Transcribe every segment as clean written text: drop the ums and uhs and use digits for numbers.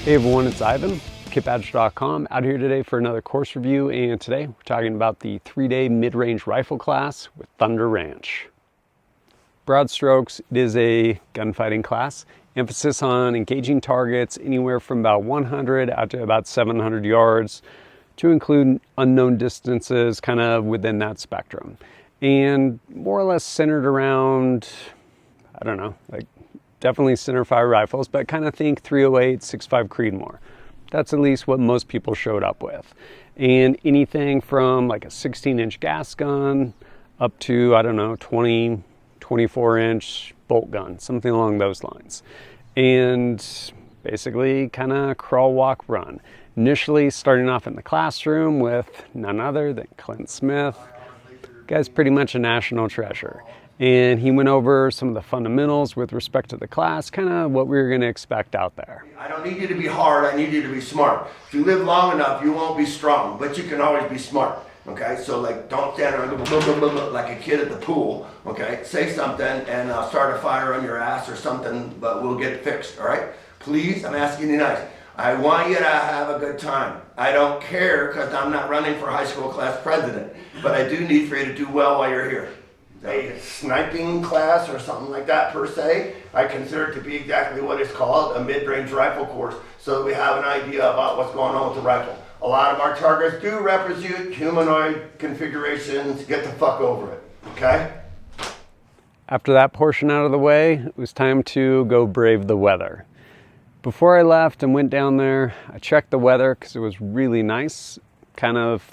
Hey everyone, it's Ivan, kitbadge.com, out here today for another course review, and today we're talking about the 3-day mid-range rifle class with Thunder Ranch. Broad strokes, it is a gunfighting class, emphasis on engaging targets anywhere from about 100 out to about 700 yards to include unknown distances kind of within that spectrum. And more or less centered around, I don't know, like definitely centerfire rifles, but kind of think 308, 6.5 Creedmoor. That's at least what most people showed up with. And anything from like a 16-inch gas gun up to, I don't know, 20, 24-inch bolt gun, something along those lines. And basically kind of crawl, walk, run. Initially starting off in the classroom with none other than Clint Smith. Guy's pretty much a national treasure. And he went over some of the fundamentals with respect to the class, kind of what we were going to expect out there. I don't need you to be hard, I need you to be smart. If you live long enough, you won't be strong, but you can always be smart, okay? So like, don't stand around blah, blah, blah, blah, like a kid at the pool, okay? Say something and start a fire on your ass or something, but we'll get it fixed, all right? Please, I'm asking you nice. I want you to have a good time. I don't care because I'm not running for high school class president, but I do need for you to do well while you're here. A sniping class or something like that per se, I consider it to be exactly what it's called, a mid-range rifle course, so that we have an idea about what's going on with the rifle. A lot of our targets do represent humanoid configurations. Get the fuck over it, okay? After that portion out of the way, it was time to go brave the weather. Before I left and went down there, I checked the weather because it was really nice, kind of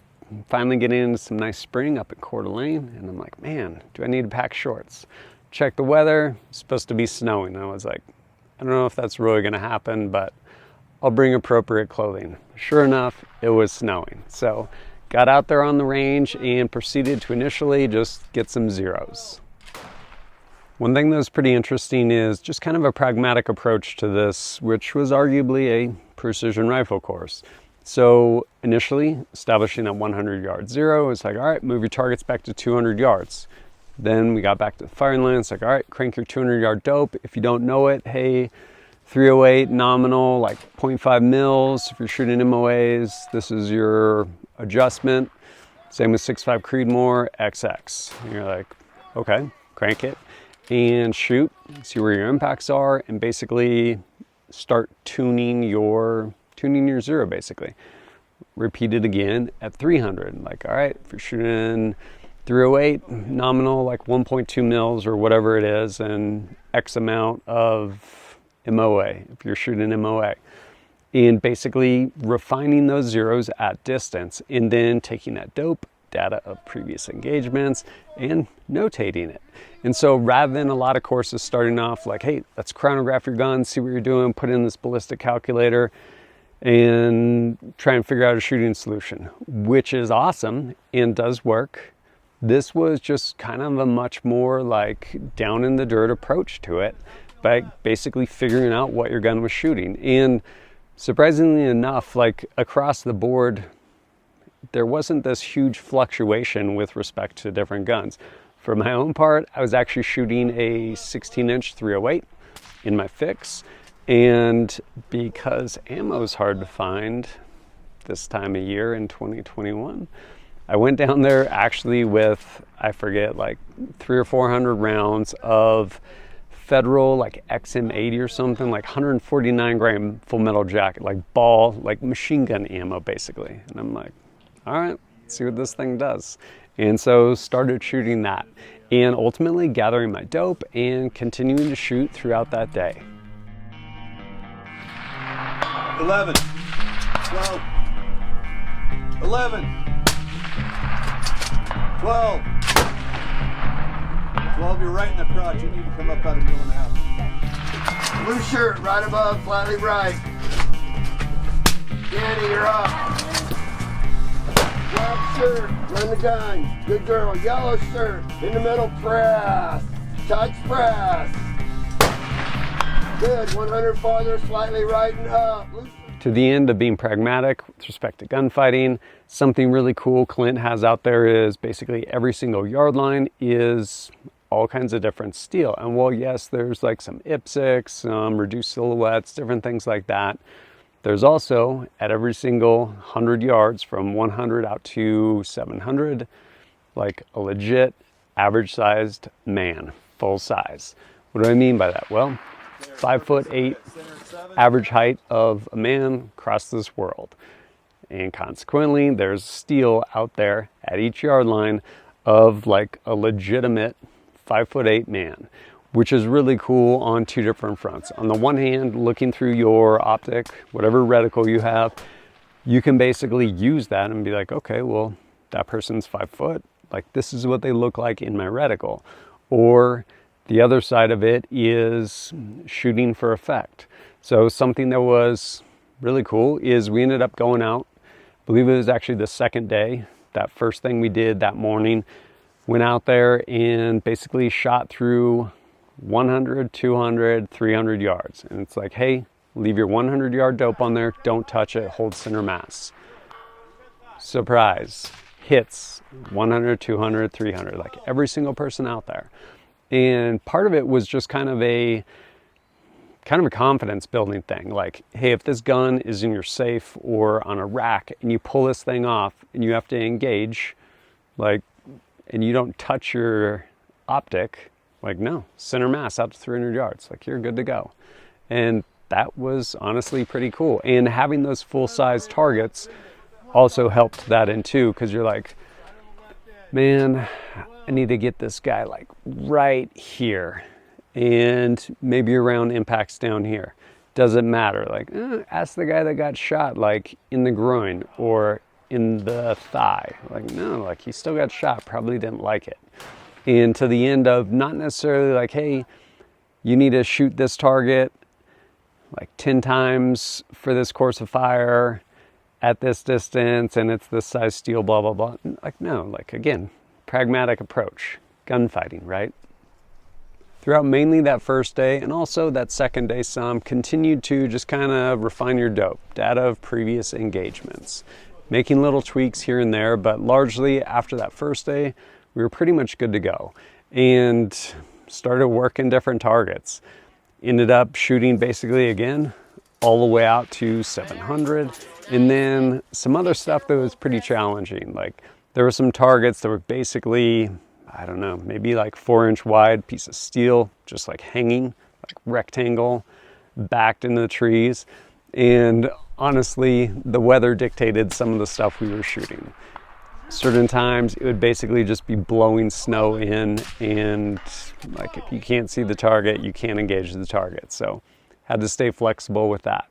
finally getting into some nice spring up at Coeur d'Alene, and I'm like, man, do I need to pack shorts? Check the weather, it's supposed to be snowing. I was like, I don't know if that's really gonna happen, but I'll bring appropriate clothing. Sure enough, it was snowing. So got out there on the range and proceeded to initially just get some zeros. One thing that was pretty interesting is just kind of a pragmatic approach to this, which was arguably a precision rifle course. So initially, establishing that 100-yard zero, it's like, all right, move your targets back to 200 yards. Then we got back to the firing line. It's like, all right, crank your 200-yard dope. If you don't know it, hey, 308 nominal, like 0.5 mils. If you're shooting MOAs, this is your adjustment. Same with 6.5 Creedmoor, XX. And you're like, okay, crank it and shoot, see where your impacts are, and basically start tuning your zero, basically. Repeat it again at 300. Like, all right, if you're shooting 308 nominal, like 1.2 mils or whatever it is, and X amount of MOA, if you're shooting MOA. And basically refining those zeros at distance, and then taking that dope data of previous engagements and notating it. And so rather than a lot of courses starting off like, hey, let's chronograph your gun, see what you're doing, put in this ballistic calculator, and try and figure out a shooting solution, which is awesome and does work. This was just kind of a much more like down in the dirt approach to it, by basically figuring out what your gun was shooting. And surprisingly enough, like across the board, there wasn't this huge fluctuation with respect to different guns. For my own part, I was actually shooting a 16-inch 308 in my fix. And because ammo is hard to find this time of year in 2021, I went down there actually with, I forget, like 300 or 400 rounds of Federal, like XM80 or something, like 149 gram full metal jacket, like ball, like machine gun ammo basically. And I'm like, all right, let's see what this thing does. And so started shooting that and ultimately gathering my dope and continuing to shoot throughout that day. 11, 12, 11, 12, 12, you're right in the crotch. You need to come up about 1.5 miles. Blue shirt, right above, slightly right. Danny, you're up. Black shirt, run the gun. Good girl. Yellow shirt, in the middle, press. Touch press. Good, 100 farther, slightly right and up. To the end of being pragmatic with respect to gunfighting, something really cool Clint has out there is basically every single yard line is all kinds of different steel. And while yes, there's like some IPSCs, some reduced silhouettes, different things like that, There's also, at every single 100 yards from 100 out to 700, like a legit average sized man, full size. What do I mean by that? Well, 5'8", average height of a man across this world. And consequently, there's steel out there at each yard line of like a legitimate 5'8" man, which is really cool on two different fronts. On the one hand, looking through your optic, whatever reticle you have, you can basically use that and be like, okay, well, that person's 5 foot. Like, this is what they look like in my reticle. Or the other side of it is shooting for effect. So something that was really cool is we ended up going out, I believe it was actually the second day, that first thing we did that morning, went out there and basically shot through 100, 200, 300 yards. And it's like, hey, leave your 100-yard dope on there, don't touch it, hold center mass. Surprise, hits 100, 200, 300, like every single person out there. And part of it was just kind of a confidence building thing. Like, hey, if this gun is in your safe or on a rack and you pull this thing off and you have to engage, like, and you don't touch your optic, like, no, center mass out to 300 yards, like, you're good to go. And that was honestly pretty cool. And having those full-size targets also helped that in too, because you're like, man, I need to get this guy like right here and maybe around impacts down here. Doesn't matter. Like, ask the guy that got shot like in the groin or in the thigh. Like, no, like he still got shot, probably didn't like it. And to the end of not necessarily like, hey, you need to shoot this target like 10 times for this course of fire at this distance and it's this size steel, blah, blah, blah. Like, no, like, again, pragmatic approach, gunfighting, right? Throughout mainly that first day and also that second day some, continued to just kind of refine your dope, data of previous engagements, making little tweaks here and there, but largely after that first day, we were pretty much good to go and started working different targets. Ended up shooting basically again all the way out to 700, and then some other stuff that was pretty challenging. Like, there were some targets that were basically, I don't know, maybe like 4-inch wide piece of steel, just like hanging, like rectangle, backed into the trees. And honestly, the weather dictated some of the stuff we were shooting. Certain times it would basically just be blowing snow in, and like if you can't see the target, you can't engage the target. So had to stay flexible with that.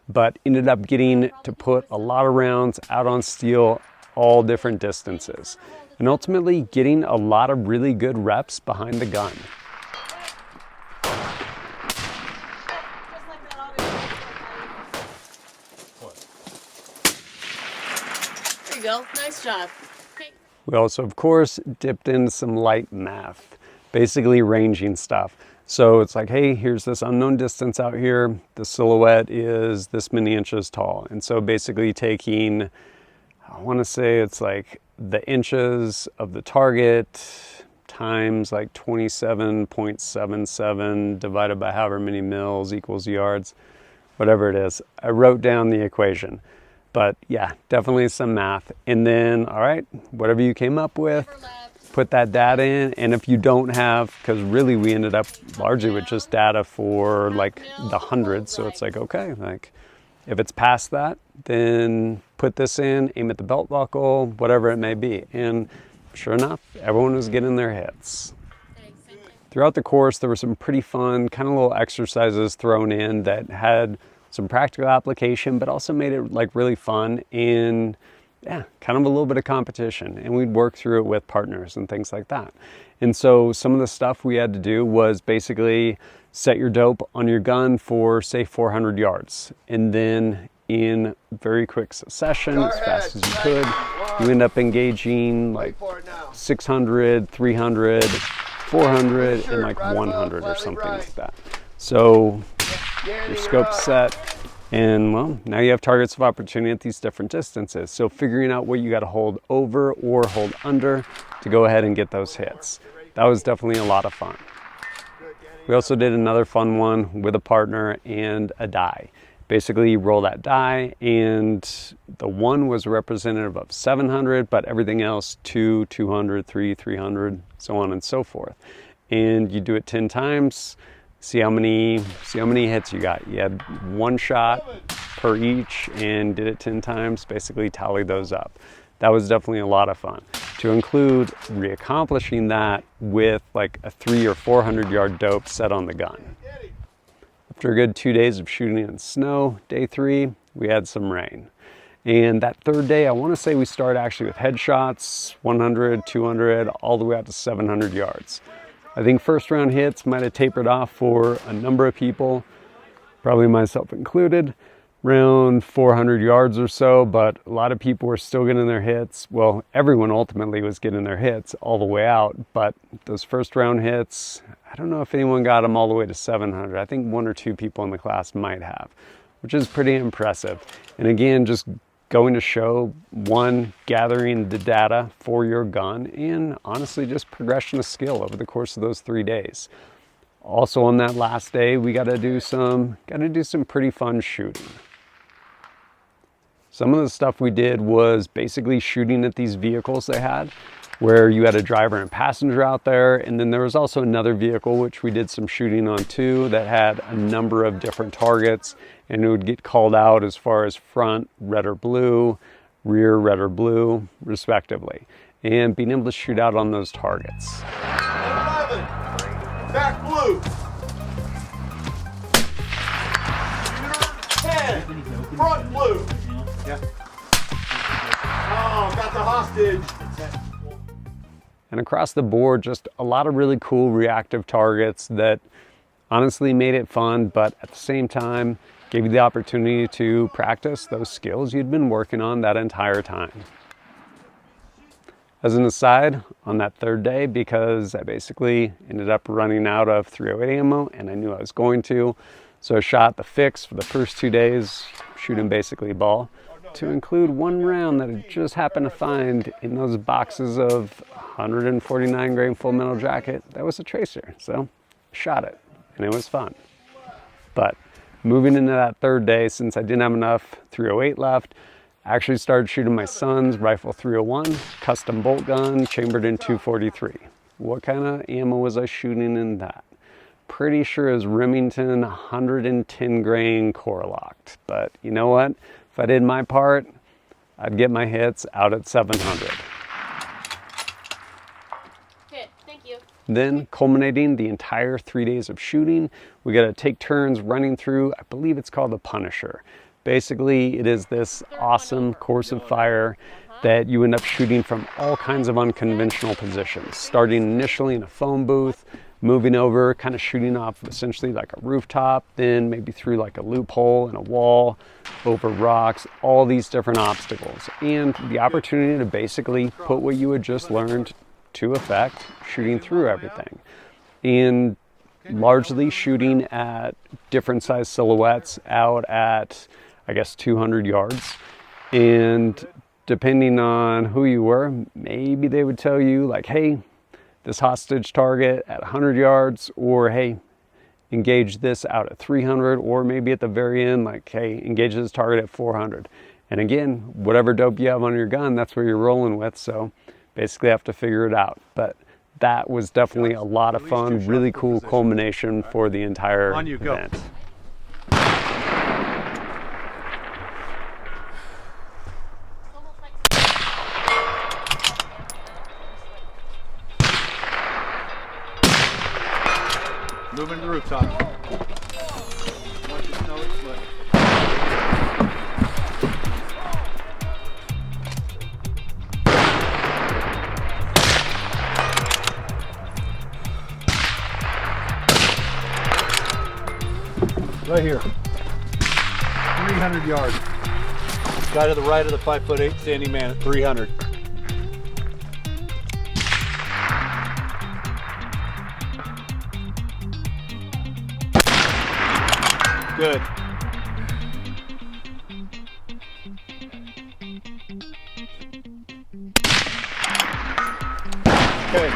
But ended up getting to put a lot of rounds out on steel, all different distances, and ultimately getting a lot of really good reps behind the gun. There you go, nice job. We also, of course, dipped into some light math, basically ranging stuff. So it's like, hey, here's this unknown distance out here. The silhouette is this many inches tall. And so basically taking, I want to say it's like the inches of the target times like 27.77 divided by however many mils equals yards, whatever it is. I wrote down the equation. But yeah, definitely some math. And then, all right, whatever you came up with, put that data in. And if you don't have, because really we ended up largely with just data for like the hundreds. So it's like, okay, like if it's past that, then put this in, aim at the belt buckle, whatever it may be. And sure enough, everyone was getting their hits. Throughout the course, there were some pretty fun kind of little exercises thrown in that had some practical application, but also made it like really fun and yeah, kind of a little bit of competition. And we'd work through it with partners and things like that. And so some of the stuff we had to do was basically set your dope on your gun for say 400 yards. And then in very quick succession, as fast as you could, you end up engaging like 600, 300, 400, and like 100 or something like that. So your scope's set, and well, now you have targets of opportunity at these different distances. So figuring out what you got to hold over or hold under to go ahead and get those hits. That was definitely a lot of fun. We also did another fun one with a partner and a die. Basically, you roll that die, and the 1 was representative of 700, but everything else 2, 200, 3, 300, so on and so forth. And you do it 10 times. See how many hits you got. You had 1 shot per each, and did it 10 times. Basically, tally those up. That was definitely a lot of fun. To include reaccomplishing that with like a 300 or 400 yard dope set on the gun. After a good 2 days of shooting in snow, day 3, we had some rain. And that 3rd day, I want to say we started actually with headshots, 100, 200, all the way out to 700 yards. I think first round hits might have tapered off for a number of people, probably myself included, around 400 yards or so, but a lot of people were still getting their hits. Well, everyone ultimately was getting their hits all the way out, but those first round hits, I don't know if anyone got them all the way to 700. I think 1 or 2 people in the class might have, which is pretty impressive. And again, just going to show, 1, gathering the data for your gun, and honestly just progression of skill over the course of those 3 days. Also on that last day, we got to do some pretty fun shooting. Some of the stuff we did was basically shooting at these vehicles they had, where you had a driver and passenger out there, and then there was also another vehicle which we did some shooting on too that had a number of different targets, and it would get called out as far as front red or blue, rear red or blue, respectively, and being able to shoot out on those targets. 11, back blue. Shooter 10, front blue. Yeah. Oh, got the hostage. And across the board, just a lot of really cool reactive targets that honestly made it fun, but at the same time, gave you the opportunity to practice those skills you'd been working on that entire time. As an aside, on that 3rd day, because I basically ended up running out of .308 ammo, and I knew I was going to, so I shot the fix for the first 2 days, shooting basically ball, to include 1 round that I just happened to find in those boxes of 149 grain full metal jacket. That was a tracer, so I shot it, and it was fun. But moving into that 3rd day, since I didn't have enough .308 left, I actually started shooting my son's rifle 301, custom bolt gun, chambered in .243. What kind of ammo was I shooting in that? Pretty sure it was Remington 110 grain core locked, but you know what? If I did my part, I'd get my hits out at 700. Okay, thank you. Then, culminating the entire 3 days of shooting, we got to take turns running through, I believe it's called the Punisher. Basically, it is this awesome course of fire that you end up shooting from all kinds of unconventional positions, starting initially in a phone booth, moving over, kind of shooting off essentially like a rooftop, then maybe through like a loophole in a wall, over rocks, all these different obstacles. And the opportunity to basically put what you had just learned to effect, shooting through everything. And largely shooting at different size silhouettes out at, I guess, 200 yards. And depending on who you were, maybe they would tell you like, hey, this hostage target at 100 yards, or hey, engage this out at 300, or maybe at the very end, like, hey, engage this target at 400. And again, whatever dope you have on your gun, that's where you're rolling with. So basically have to figure it out. But that was definitely a lot of fun, really cool culmination for the entire event. Moving to the rooftop. Once you know it's lit. Right here. 300 yards. Guy to the right of the 5'8" standing man at 300. Good. Okay,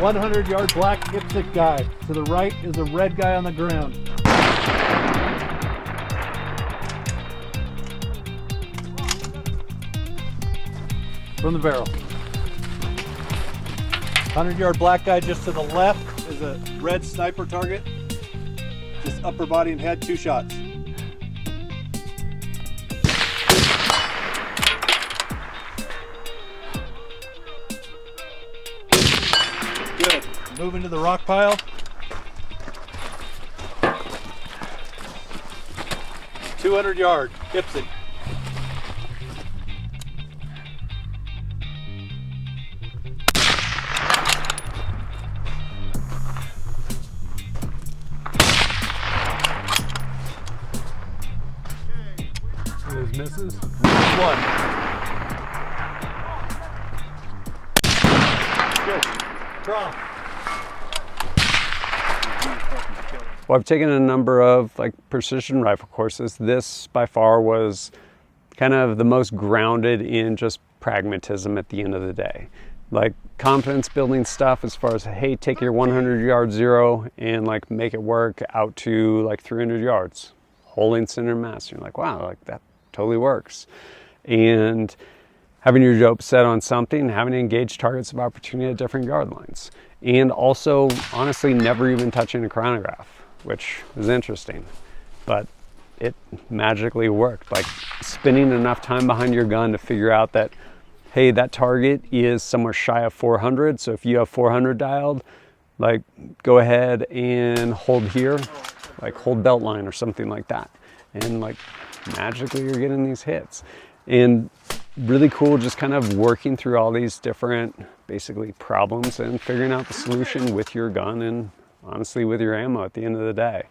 100 yard black lipstick guy. To the right is a red guy on the ground. from the barrel. 100-yard black guy just to the left is a red sniper target. Just upper body and head, 2 shots. Good. Move into the rock pile. 200-yard, Gibson. Those misses. 1. Good. Draw. Well, I've taken a number of like precision rifle courses. This by far was kind of the most grounded in just pragmatism at the end of the day. Like confidence building stuff as far as, hey, take your 100-yard zero and like make it work out to like 300 yards, holding center mass. You're like, wow, like that totally works. And having your dope set on something, having to engage targets of opportunity at different yard lines. And also, honestly, never even touching a chronograph, which was interesting, but it magically worked. Like spending enough time behind your gun to figure out that, hey, that target is somewhere shy of 400. So if you have 400 dialed, like go ahead and hold here, like hold belt line or something like that. And like magically you're getting these hits. And really cool just kind of working through all these different basically problems and figuring out the solution with your gun and honestly with your ammo at the end of the day.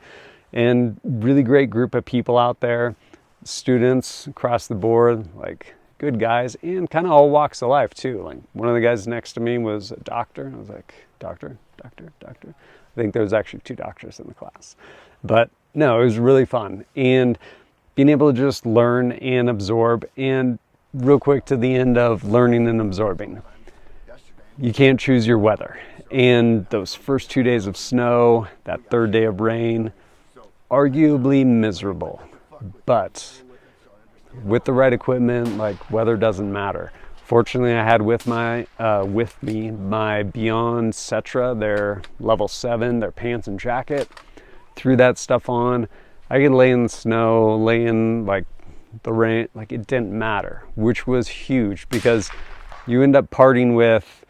And really great group of people out there, students across the board, like good guys, and kind of all walks of life too. Like one of the guys next to me was a doctor. I was like, doctor. I think there was actually 2 doctors in the class. But no, it was really fun. And being able to just learn and absorb. And real quick to the end of learning and absorbing. You can't choose your weather. And those first 2 days of snow, that 3rd day of rain, arguably miserable. But with the right equipment, like weather doesn't matter. Fortunately, I had with me my Beyond Cetra, their level 7, their pants and jacket. Threw that stuff on. I could lay in the snow, lay in like the rain, like it didn't matter, which was huge because you end up parting with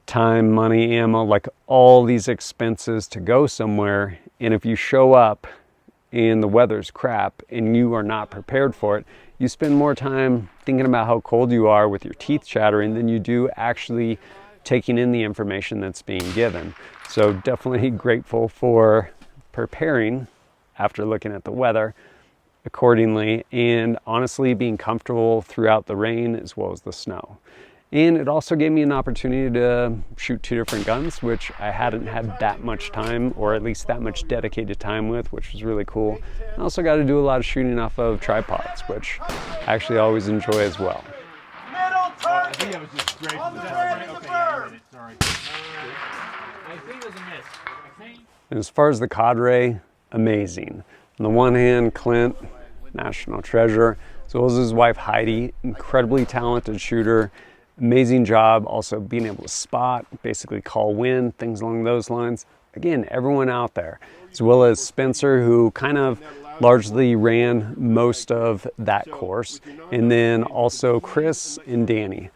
time, money, ammo, like all these expenses to go somewhere. And if you show up and the weather's crap and you are not prepared for it, you spend more time thinking about how cold you are with your teeth chattering than you do actually taking in the information that's being given. So definitely grateful for preparing after looking at the weather accordingly, and honestly being comfortable throughout the rain as well as the snow. And it also gave me an opportunity to shoot 2 different guns, which I hadn't had that much time, or at least that much dedicated time with, which was really cool. I also got to do a lot of shooting off of tripods, which I actually always enjoy as well. I think that was just great. On the bird, on the bird. Sorry. I think it was a miss. And as far as the cadre, amazing. On the one hand, Clint, national treasure, as well as his wife Heidi, incredibly talented shooter, amazing job also being able to spot, basically call wind, things along those lines. Again, everyone out there, as well as Spencer, who kind of largely ran most of that course, and then also Chris and Danny.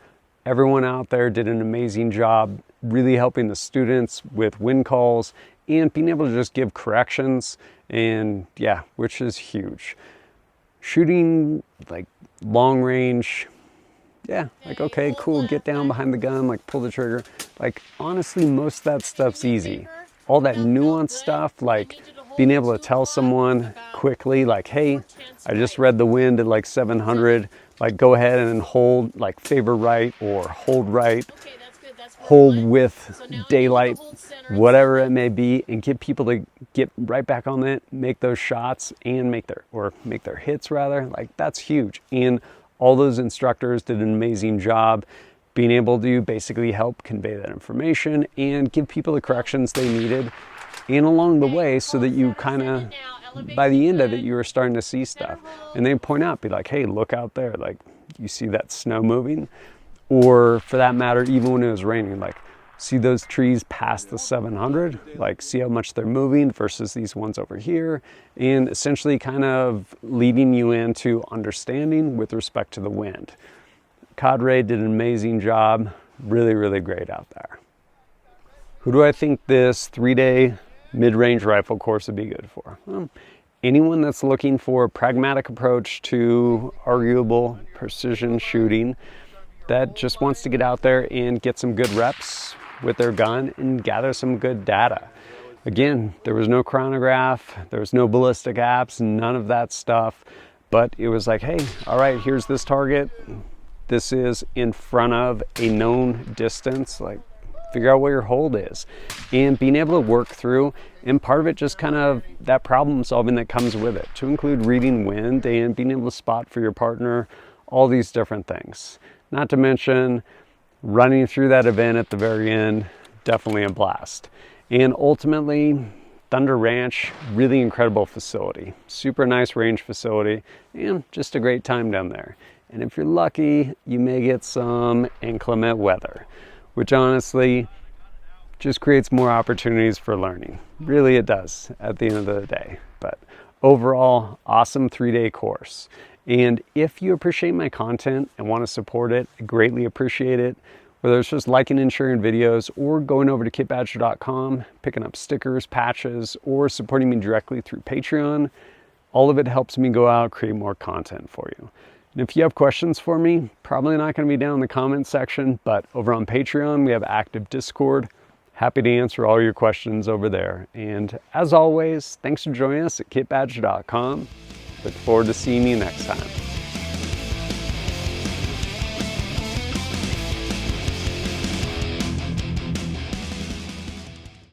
Everyone out there did an amazing job really helping the students with wind calls and being able to just give corrections, and yeah, which is huge. Shooting like long range, yeah, like okay, cool, get down behind the gun, like pull the trigger. Like honestly, most of that stuff's easy. All that nuanced stuff, like being able to tell someone quickly, like, hey, I just read the wind at like 700, like go ahead and hold, like favor right or hold right, hold with daylight, whatever it may be, and get people to get right back on it, make those shots and make their hits rather. Like that's huge. And all those instructors did an amazing job being able to basically help convey that information and give people the corrections they needed and along the way, so that you kind of, by the end of it, you were starting to see stuff. And they point out, be like, hey, look out there, like you see that snow moving? or for that matter, even when it was raining, like see those trees past the 700, like see how much they're moving versus these ones over here, and essentially kind of leading you into understanding with respect to the wind. Cadre did an amazing job, really, really great out there. Who do I think this 3-day mid-range rifle course would be good for? Well, anyone that's looking for a pragmatic approach to arguable precision shooting, that just wants to get out there and get some good reps with their gun and gather some good data. Again, there was no chronograph, there was no ballistic apps, none of that stuff, but it was like, hey, all right, here's this target. This is in front of a known distance, like figure out what your hold is, and being able to work through, and part of it just kind of that problem solving that comes with it, to include reading wind and being able to spot for your partner, all these different things. Not to mention running through that event at the very end, definitely a blast. And ultimately, Thunder Ranch, really incredible facility, super nice range facility, and just a great time down there. And if you're lucky, you may get some inclement weather, which honestly just creates more opportunities for learning. Really it does at the end of the day. But overall, awesome 3-day course. And if you appreciate my content and want to support it, I greatly appreciate it. Whether it's just liking and sharing videos or going over to kitbadger.com, picking up stickers, patches, or supporting me directly through Patreon, all of it helps me go out, create more content for you. And if you have questions for me, probably not going to be down in the comments section, but over on Patreon, we have active Discord. Happy to answer all your questions over there. And as always, thanks for joining us at kitbadger.com. Look forward to seeing you next time.